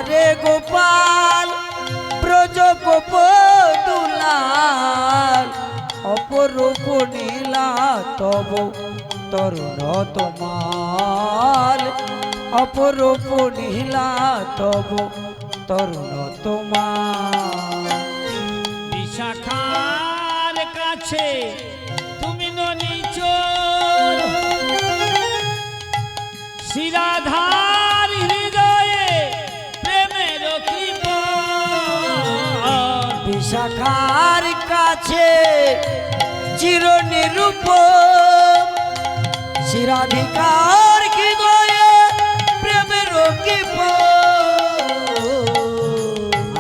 তারে গোপাল ব্রজ গোপ দুলাল অপরূপ নীলা তব তরুণ তোমার অপরূপ নীলা তব তরুণ তোমার। বিশাখার কাছে তুমি ননিচোর শিরাধার হৃদয়ে প্রেমের কৃপণ। বিশাখার কাছে চির নিরূপম শিরাধিকার কি গয়ে প্রেমের কৃপণ।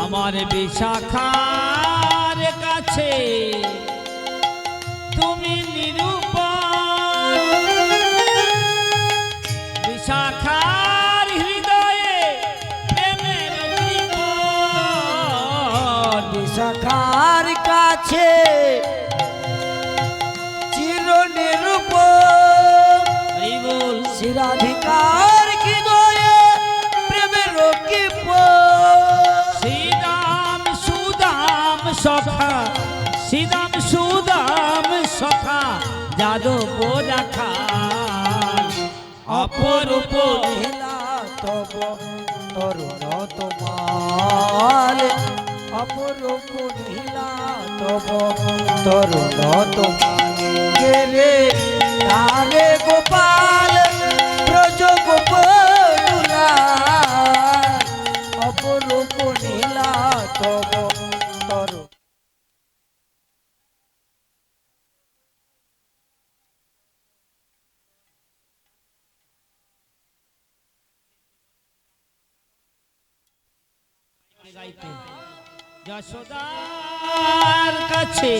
আমার বিশাখার কাছে তুমি নিরূপণ বিশাখার হৃদয়ে প্রেমের কৃপণ। বিশাখার কাছে চির নিরূপম শিরাধিকার কি গয়ে প্রেমের কৃপণ। শ্রীরাম সুদাম সখা শ্রীরাম সুদাম সখা যাদব রাখা অপরূপ নীলা তব তরুণ তোমার অপরূপ নীলা তব তরুণ তোমার। রে তারে গোপাল ব্রজ গোপ দুলাল অপরূপ নীলা তব তরুণ। যশোদার কাছে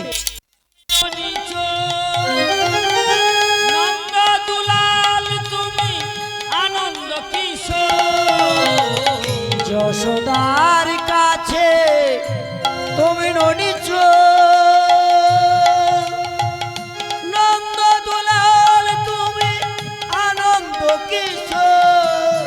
নন্দ দুলাল তুমি আনন্দ কিশোর। যশোদার কাছে তুমি ননিচোর